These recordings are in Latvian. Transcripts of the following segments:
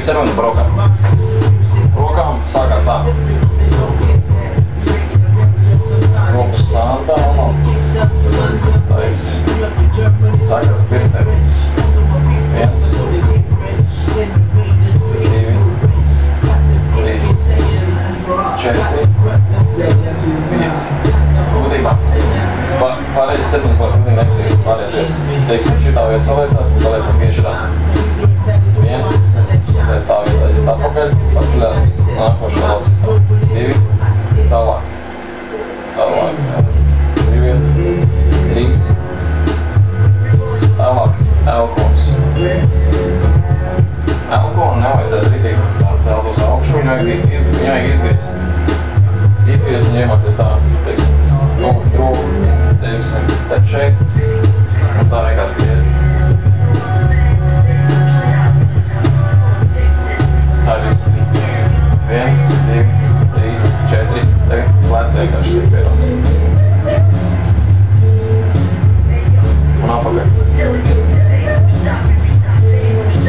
Visu ķermeni pa rokām. Rokām sākās tā. Rokas sāntā un taisi. Sākās ar pirkstēm. 1, 2, 3, 4, 5. Būtībā. Pārējais ķermenis var pilnīgi nekustīgs pārējās vietas. Teiksim, šitā vieta saliecās un saliecās tieši tā. 1, tā vieta aiziet atpakaļ, paceļās nākošo lauciņu. 2, tālāk. Tālāk. 3, tālāk. Elkons. Elkonu nevajadzētu ritīgi celt uz augšu, viņu vajag izgriezt. Izgriezt un iemācies tā, teiksim, nolikt roku, teiksim, tad šeit, un tā vienkārši griezt. Tā ir visu. 1, 2, 3, 4, tagad plēc vienkārši tiek pierots. Un apakaļ.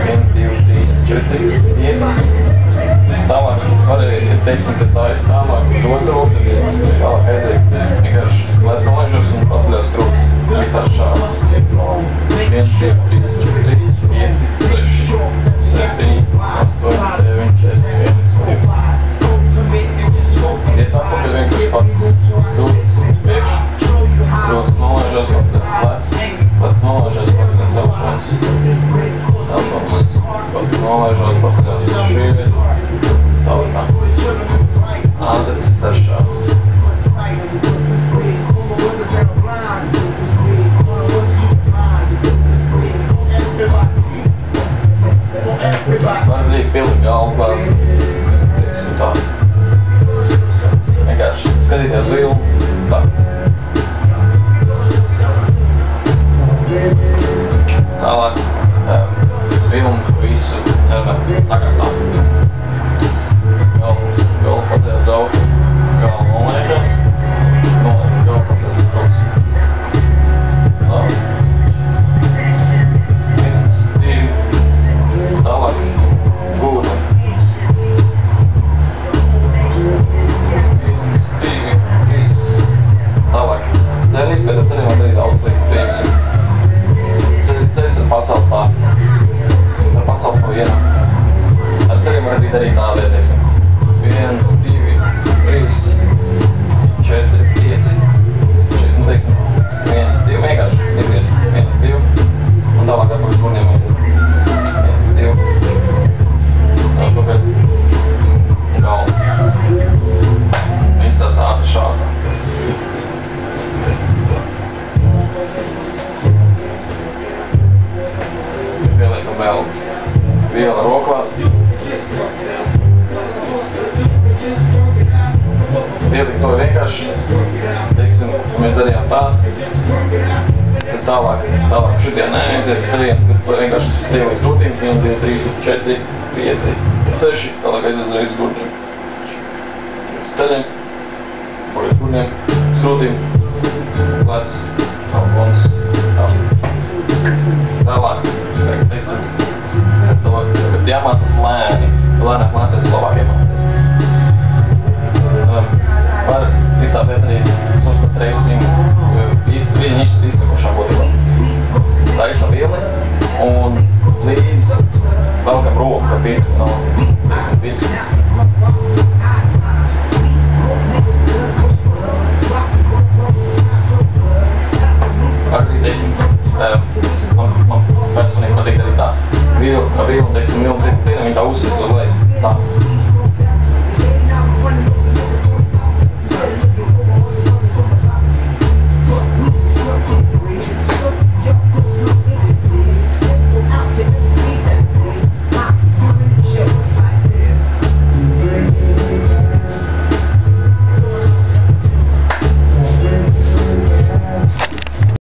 1, 2, 3, 4, 5. Tālāk varēja, teiksim, ka tā ir tālāk uz otru roku, tad tālāk aiziet vienkārši lēc nolaižos un paceļās krūtis. Izstāst šādi. 1, 2, 3, 4, 5, 6, 7, 8, 9, 10, 11, 12. Iet atpakaļ vienkārši pats krūtis priekš. Krūtis nolaižās, paceļās plec nolaižās, paceļās elkons. Elkons nolaižās, paceļās šī vieta. Tālāk tā. Andris izstāst šādi. Var arī pilni galvu klāt, teiksim tā. Vienkārši skatīties zilu, tā. Tālāk, vilns visu ķermeni sākās tā. Galvu paceļās augšu, galvu nolaižās, galvu paceļās uz krūtis. Tālāk. 1, 2, tālāk, gūni. 1, 2, 3, tālāk. Ceļi, pēc ceļiem var darīt augsts līdz priekšam. Ceļus var pacelt tā. Var pacelt pa vienam. Ar ceļiem var arī darīt tā vieta, teiksim. 1, 2, 3, 4, 5. Šeit, nu, teiksim, 1, 2, vienkārši iegriezt. 1, 2. Un tālāk atpakaļ gurniem vajag. 1, 2. Atpakaļ. Galvu. Izstās ātri šādi. Pieliekam vēl viela roklāt. Pielikt to vienkārši, teiksim, mēs darījām tā, tad tālāk šitie neaiziet, darījām, tad vienkārši pielikt krūtīm, 1, 2, 3, 4, 5, 6, tālāk aiziet uzreiz uz gurniem. Uz ceļiem, paliek gurniem, krūtīm, plec, elkons, tālāk, teiksim, kad jāmācās lēni, lēnāk mācās, labāk iemācās. Var ir tā vieta arī mums pat reizim viņa izsakošā būtībā. Taisam vieli un līdz velkam roku pa pirkstu no, teiksim, pirksts. Arī, teiksim, man personīgi patīk arī tā. Vīlu, teiksim, viņa tā uzsist uz leju. Tā.